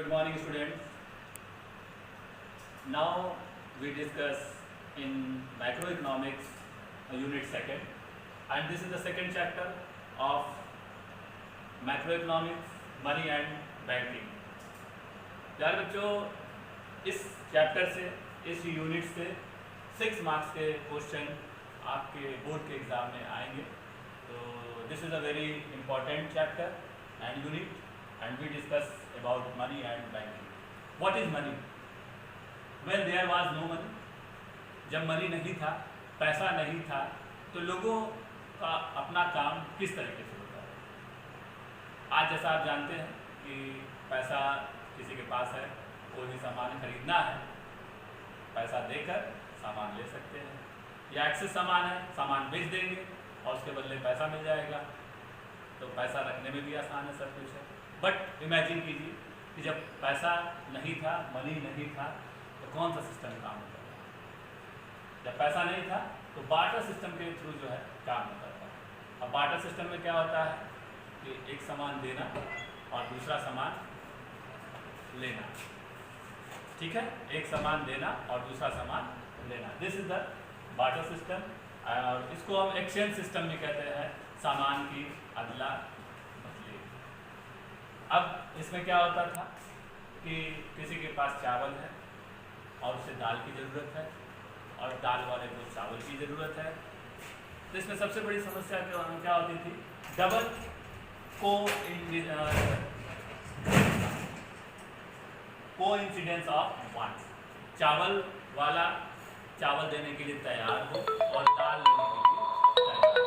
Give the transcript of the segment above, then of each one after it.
Good morning, students. Now we discuss in macroeconomics, unit second, and this is the second chapter of macroeconomics, money and banking. प्यारे बच्चों, इस chapter से, इस unit से 6 marks के question आपके board के एग्जाम में आएंगे. तो this is a very important chapter and unit and we discuss about money and banking. What is money? When there was no money, जब मनी नहीं था, पैसा नहीं था, तो लोगों का अपना काम किस तरीके से होता है. आज जैसा आप जानते हैं कि पैसा किसी के पास है, कोई भी सामान खरीदना है, पैसा देकर सामान ले सकते हैं, या एक्सेस सामान है, सामान बेच देंगे और उसके बदले पैसा मिल जाएगा. तो पैसा रखने में भी आसान है, सब कुछ है. बट इमेजिन कीजिए कि जब पैसा नहीं था, मनी नहीं था, तो कौन सा सिस्टम काम होता था. जब पैसा नहीं था तो बार्टर सिस्टम के थ्रू जो है काम होता था. अब बार्टर सिस्टम में क्या होता है कि एक सामान देना और दूसरा सामान लेना. ठीक है, एक सामान देना और दूसरा सामान लेना. This is the barter system. और इसको हम एक्सचेंज सिस्टम भी कहते हैं, सामान की अदला. अब इसमें क्या होता था कि किसी के पास चावल है और उसे दाल की ज़रूरत है और दाल वाले को चावल की ज़रूरत है. तो इसमें सबसे बड़ी समस्या क्या होती थी, डबल को इंसिडेंस ऑफ वांट्स. चावल वाला चावल देने के लिए तैयार हो और दाल लेने के लिए तैयार हो.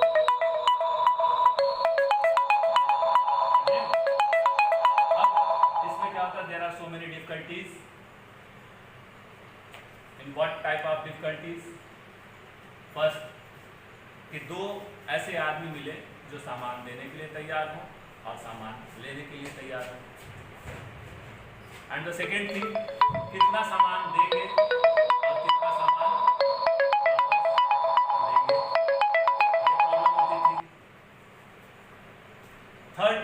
There are so many difficulties. In what type of difficulties? First, कि दो ऐसे आदमी मिले जो सामान देने के लिए तैयार हो और सामान लेने के लिए तैयार हो. And the second thing, कितना सामान देंगे और कितना सामान लेंगे, ये प्रॉब्लम होती थी. थर्ड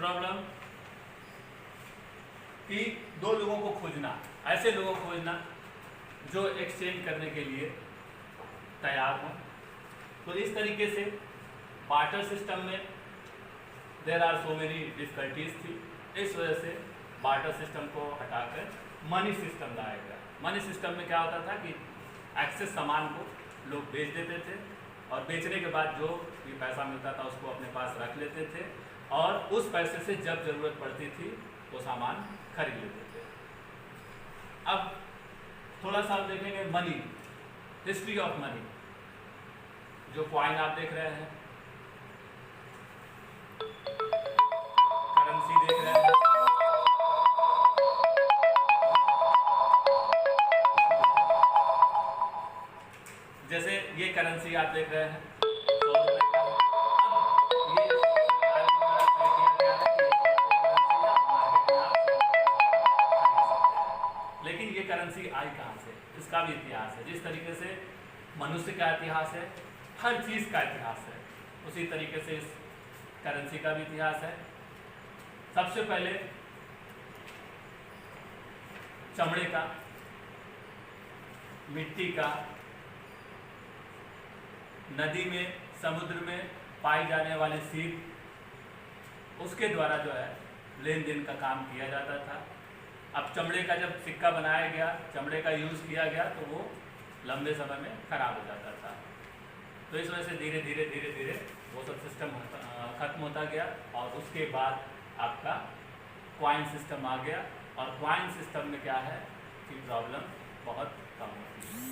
प्रॉब्लम कि दो लोगों को खोजना, ऐसे लोगों को खोजना जो एक्सचेंज करने के लिए तैयार हो. तो इस तरीके से बार्टर सिस्टम में there are so many difficulties थी. इस वजह से बार्टर सिस्टम को हटाकर मनी सिस्टम लाया गया. मनी सिस्टम में क्या होता था कि एक्सेस सामान को लोग बेच देते थे और बेचने के बाद जो भी पैसा मिलता था उसको अपने पास रख लेते थे और उस पैसे से जब ज़रूरत पड़ती थी वो सामान खरीद लेते थे. अब थोड़ा सा आप देखेंगे मनी, हिस्ट्री ऑफ मनी. जो कॉइन आप देख रहे हैं, करेंसी देख रहे हैं, जैसे ये करेंसी आप देख रहे हैं 100 रुपए का. लेकिन ये करेंसी आई कहाँ से, इसका भी इतिहास है. जिस तरीके से मनुष्य का इतिहास है, हर चीज़ का इतिहास है, उसी तरीके से इस करेंसी का भी इतिहास है. सबसे पहले चमड़े का, मिट्टी का, नदी में, समुद्र में पाई जाने वाले सीप, उसके द्वारा जो है लेन देन का काम किया जाता था. अब चमड़े का जब सिक्का बनाया गया, चमड़े का यूज़ किया गया तो वो लंबे समय में ख़राब हो जाता था. तो इस वजह से धीरे धीरे धीरे धीरे वो सब सिस्टम ख़त्म होता गया और उसके बाद आपका कॉइन सिस्टम आ गया. और कॉइन सिस्टम में क्या है कि प्रॉब्लम बहुत कम होती है.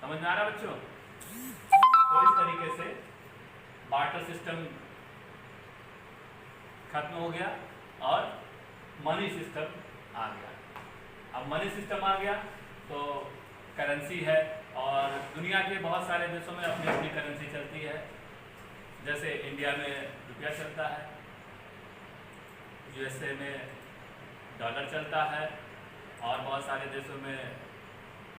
समझ में आ रहा बच्चों? तो इस तरीके से बार्टर सिस्टम खत्म हो गया और मनी सिस्टम आ गया. अब मनी सिस्टम आ गया तो करेंसी है और दुनिया के बहुत सारे देशों में अपनी अपनी करेंसी चलती है. जैसे इंडिया में रुपया चलता है, यूएसए में डॉलर चलता है और बहुत सारे देशों में